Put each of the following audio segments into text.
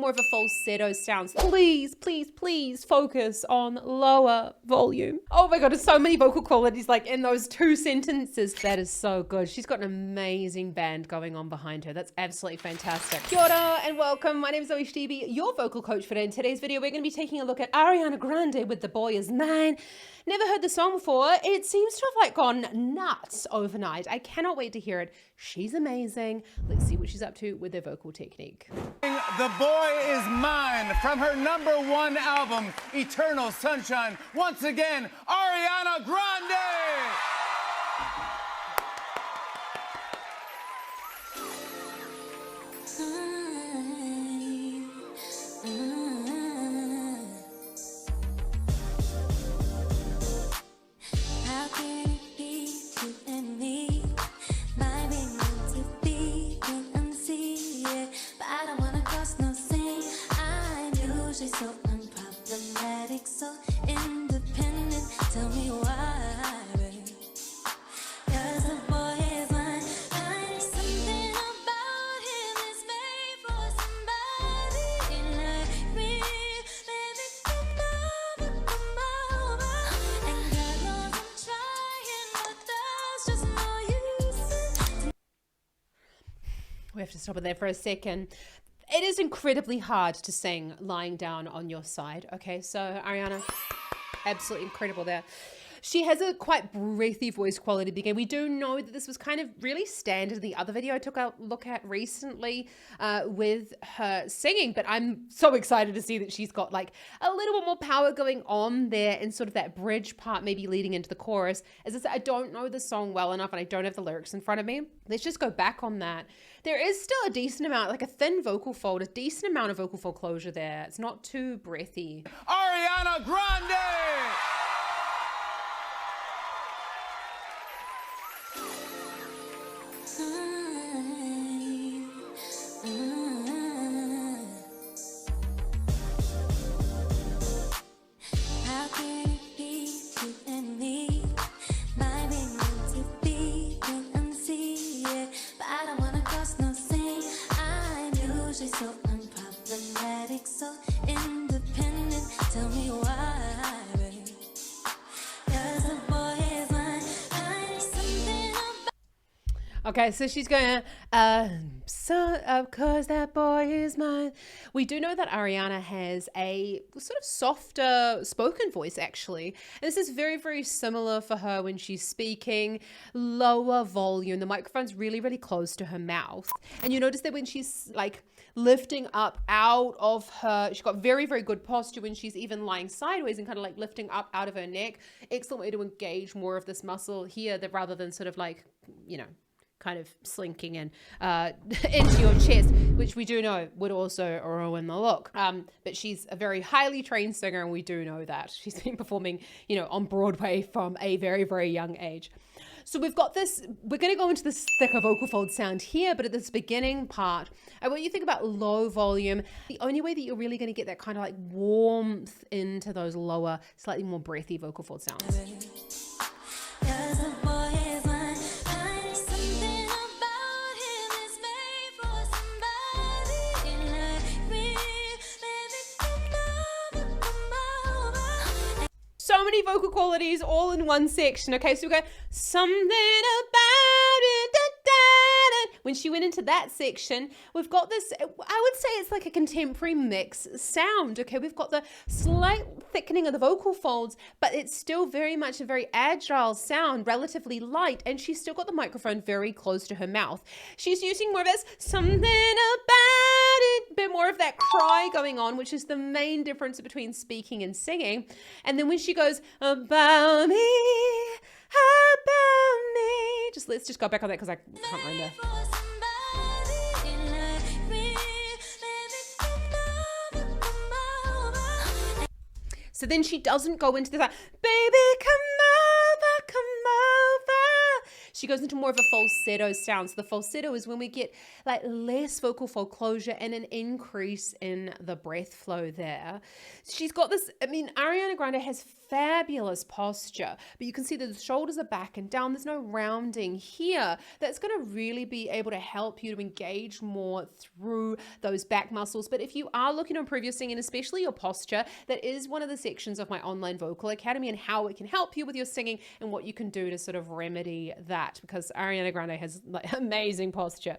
more of a falsetto sound. Please, please, please focus on lower volume. Oh my God, there's so many vocal qualities like in those 2 sentences. That is so good. She's got an amazing band going on behind her. That's absolutely fantastic. Kia ora and welcome. My name is ZoeStibi, your vocal coach for today. In today's video, we're going to be taking a look at Ariana Grande with The Boy Is Mine. Never heard the song before. It seems to have like gone nuts overnight. I cannot wait to hear it. She's amazing. Let's see what she's up to with her vocal technique. The Boy Is Mine from her #1 album, Eternal Sunshine. Once again, Ariana Grande! So unproblematic, so independent. Tell me why, baby. 'Cause the boy is mine. Something about him is made for somebody like me. Baby, come over. And God knows I'm trying, but there's just no use. We have to stop it there for a second. It is incredibly hard to sing lying down on your side. Okay, so Ariana, absolutely incredible there. She has a quite breathy voice quality at the beginning. We do know that this was kind of really standard in the other video I took a look at recently with her singing, but I'm so excited to see that she's got like a little bit more power going on there and sort of that bridge part maybe leading into the chorus. As I said, I don't know the song well enough and I don't have the lyrics in front of me. Let's just go back on that. There is still a decent amount, like a thin vocal fold, a decent amount of vocal fold closure there. It's not too breathy. Ariana Grande! How can it be you and me? Might be meant to be, couldn't see it, but I don't wanna cross no scene. I'm usually so unproblematic, so independent. Tell me why, baby. 'Cause the boy is mine. Something about. Okay, so she's going, so of course that boy is mine. We do know that Ariana has a sort of softer spoken voice actually. And this is very, very similar for her when she's speaking, lower volume. The microphone's really, really close to her mouth. And you notice that when she's like lifting up out of her, she's got very, very good posture when she's even lying sideways and kind of like lifting up out of her neck. Excellent way to engage more of this muscle here that rather than sort of like, you know, kind of slinking in into your chest, which we do know would also ruin the look. But she's a very highly trained singer, and we do know that. She's been performing, you know, on Broadway from a very, very young age. So we've got this, we're going to go into this thicker vocal fold sound here, but at this beginning part, I want you to think about low volume. The only way that you're really going to get that kind of like warmth into those lower, slightly more breathy vocal fold sounds. 'Cause the boy is mine. Something about him is made for somebody like me. Baby, come over. So many vocal qualities all in one section. Okay, so we go something about it. Da, da, da. When she went into that section, we've got this, I would say it's like a contemporary mix sound. Okay, we've got the slight thickening of the vocal folds, but it's still very much a very agile sound, relatively light, and she's still got the microphone very close to her mouth. She's using more of this something about it, a bit more of that cry going on, which is the main difference between speaking and singing. And then when she goes about me, let's just go back on that because I can't remember. So then she doesn't go into this like, baby, come over, come over. She goes into more of a falsetto sound. So the falsetto is when we get like less vocal fold closure and an increase in the breath flow there. She's got this, I mean, Ariana Grande has fabulous posture, but you can see that the shoulders are back and down. There's no rounding here. That's going to really be able to help you to engage more through those back muscles. But if you are looking to improve your singing, especially your posture, that is one of the sections of my online vocal academy and how it can help you with your singing and what you can do to sort of remedy that, because Ariana Grande has like amazing posture.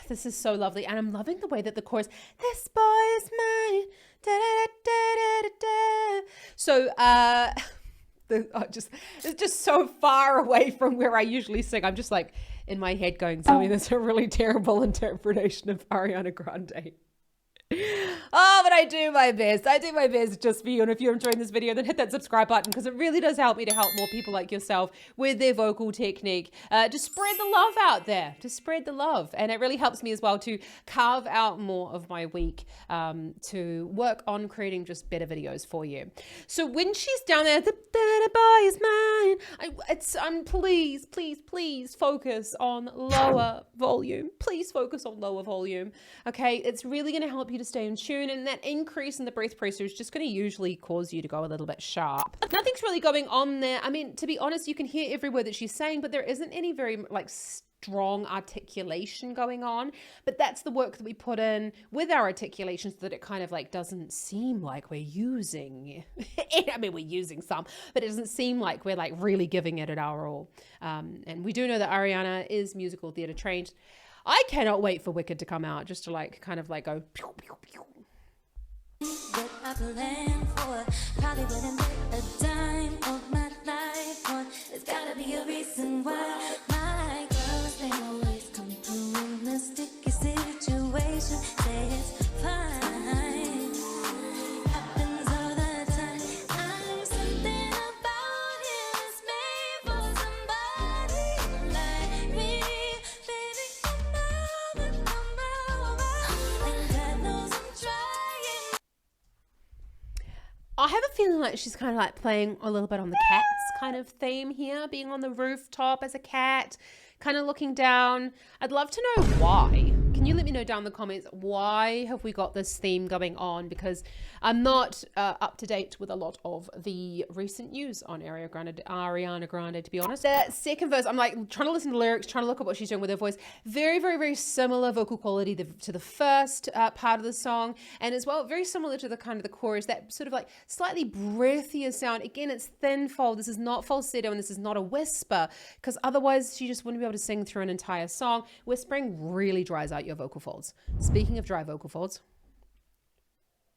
This is so lovely, and I'm loving the way that the chorus, this boy is mine, da, da, da, da, da, da. So it's just so far away from where I usually sing. I'm just like in my head going, Zoe, that's a really terrible interpretation of Ariana Grande. Oh, but I do my best. I do my best just for you. And if you're enjoying this video, then hit that subscribe button, because it really does help me to help more people like yourself with their vocal technique. To spread the love out there, to spread the love. And it really helps me as well to carve out more of my week to work on creating just better videos for you. So when she's down there, the boy is mine. Please focus on lower volume. Please focus on lower volume. Okay, it's really going to help you to stay in tune, and that increase in the breath pressure is just going to usually cause you to go a little bit sharp. Nothing's really going on there. I mean, to be honest, you can hear every word that she's saying, but there isn't any very like strong articulation going on. But that's the work that we put in with our articulation, so that it kind of like doesn't seem like we're using I mean, we're using some, but it doesn't seem like we're like really giving it our all. And we do know that Ariana is musical theater trained. I cannot wait for Wicked to come out, just to like kind of like go pew, pew, pew. What I plan for probably wouldn't make a dime of my life on. There's gotta be a reason why my girls, they always come through in a sticky situation. Say it's fine, happens all the time. I'm something about him is made for somebody like me. Baby, come over, and God knows I'm trying. I have a feeling like she's kind of like playing a little bit on the cats kind of theme here, being on the rooftop as a cat, kind of looking down. I'd love to know why. Can you let me know down in the comments, why have we got this theme going on? Because I'm not up to date with a lot of the recent news on Ariana Grande, to be honest. The second verse, I'm like trying to listen to the lyrics, trying to look at what she's doing with her voice. Very, very, very similar vocal quality to the first part of the song. And as well, very similar to the kind of the chorus, that sort of like slightly breathier sound. Again, it's thin fold. This is not falsetto, and this is not a whisper, because otherwise she just wouldn't be able to sing through an entire song. Whispering really dries out your vocal folds. Speaking of dry vocal folds,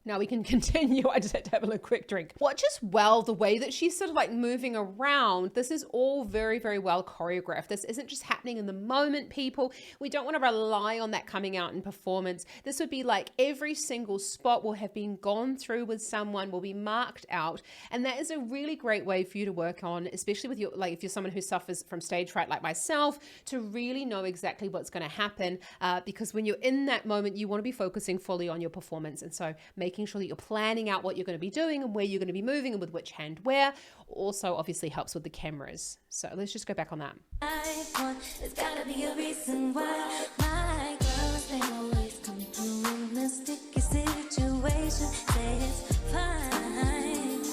now we can continue. I just had to have a quick drink. Watch as well the way that she's sort of like moving around. This is all very, very well choreographed. This isn't just happening in the moment, people. We don't want to rely on that coming out in performance. This would be like every single spot will have been gone through with someone, will be marked out. And that is a really great way for you to work on, especially with your, like if you're someone who suffers from stage fright like myself, to really know exactly what's going to happen. Because when you're in that moment, you want to be focusing fully on your performance. And so making sure that you're planning out what you're going to be doing and where you're going to be moving and with which hand where also obviously helps with the cameras. So let's just go back on that. There's gotta be a reason why my girls, they always come through in a sticky situation. Say it's fine,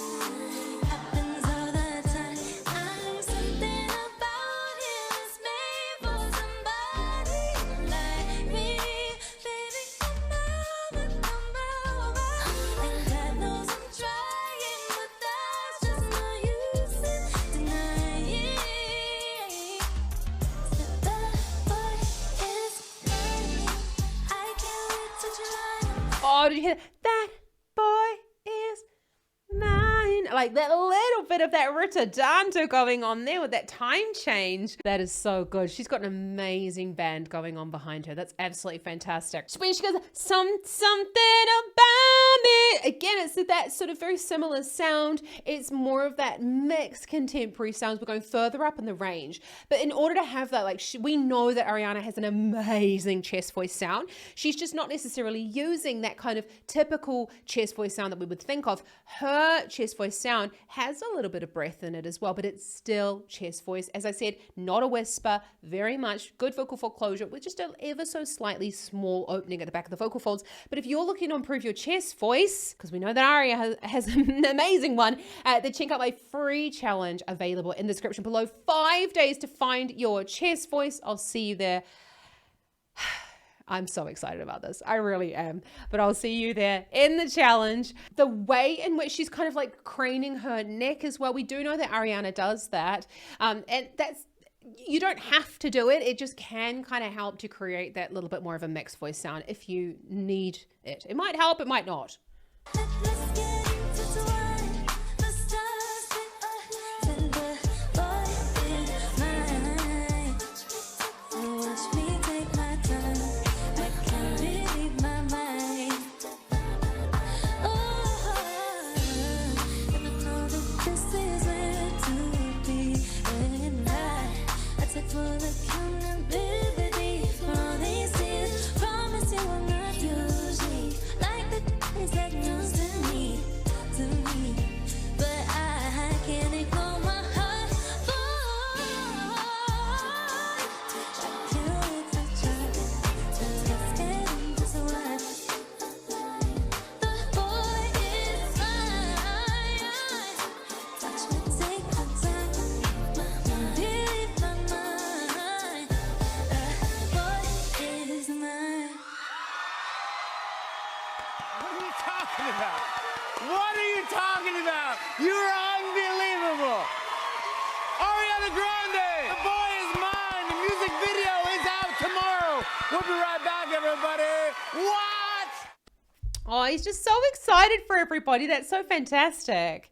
happens all the time. I'm something about him is made for somebody like me. Baby, come over, and God knows I'm trying, but that's just no use in denying. The boy is mine. I can't wait to try. Oh, did you hear that? That boy is mine. like that little bit of that ritardando going on there with that time change. That is so good. She's got an amazing band going on behind her. That's absolutely fantastic. When she goes, something about me. Again, it's that sort of very similar sound. It's more of that mixed contemporary sounds. We're going further up in the range. But in order to have that, like we know that Ariana has an amazing chest voice sound. She's just not necessarily using that kind of typical chest voice sound that we would think of. Her chest voice sound has a little bit of breath in it as well, but it's still chest voice. As I said, not a whisper, very much good vocal fold closure with just an ever so slightly small opening at the back of the vocal folds. But if you're looking to improve your chest voice, because we know that Aria has an amazing one, then check out my free challenge available in the description below. 5 days to find your chest voice. I'll see you there. I'm so excited about this. I really am. But I'll see you there in the challenge. The way in which she's kind of like craning her neck as well. We do know that Ariana does that. And that's, you don't have to do it. It just can kind of help to create that little bit more of a mixed voice sound if you need it. It might help, it might not. Let's get intertwined. The stars fit us, and the boy is mine. Watch me take my time. I can't believe my mind. Oh, and I know that this is meant to be. And I take full accountability for all these tears. Promise you I'm not usually like the things that used to me. But I can't ignore my heart. I can't wait to try. Let's get into some life. The boy is mine. Touch me, take my time. Believe my mind. The boy is mine. What are you talking about? What are you talking about? You're unbelievable. Ariana Grande, The Boy Is Mine. The music video is out tomorrow. We'll be right back, everybody. What? Oh, he's just so excited for everybody. That's so fantastic.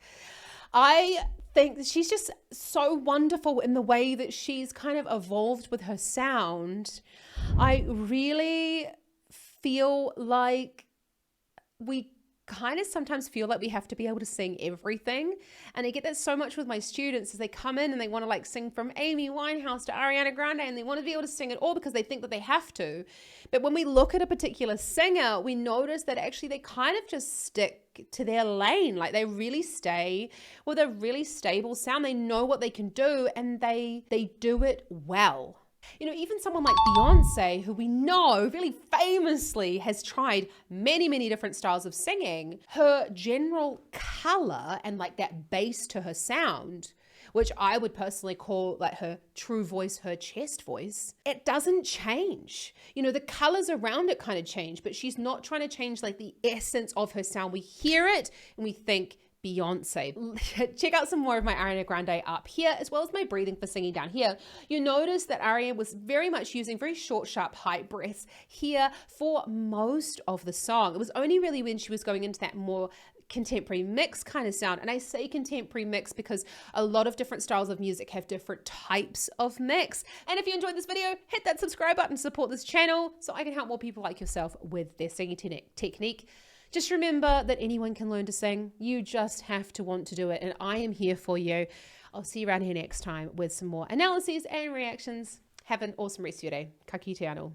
I think that she's just so wonderful in the way that she's kind of evolved with her sound. I really feel like we kind of sometimes feel like we have to be able to sing everything. And I get that so much with my students as they come in and they want to like sing from Amy Winehouse to Ariana Grande, and they want to be able to sing it all because they think that they have to. But when we look at a particular singer, we notice that actually they kind of just stick to their lane. Like they really stay with a really stable sound. They know what they can do and they do it well. You know, even someone like Beyonce, who we know really famously has tried many, many different styles of singing, her general color and like that bass to her sound, which I would personally call like her true voice, her chest voice, it doesn't change. You know, the colors around it kind of change, but she's not trying to change like the essence of her sound. We hear it and we think, Beyonce. Check out some more of my Ariana Grande up here, as well as my breathing for singing down here. You notice that Ariana was very much using very short, sharp, high breaths here for most of the song. It was only really when she was going into that more contemporary mix kind of sound. And I say contemporary mix because a lot of different styles of music have different types of mix. And if you enjoyed this video, hit that subscribe button, support this channel so I can help more people like yourself with their singing technique. Just remember that anyone can learn to sing. You just have to want to do it. And I am here for you. I'll see you around here next time with some more analyses and reactions. Have an awesome rest of your day. Ka kite anō.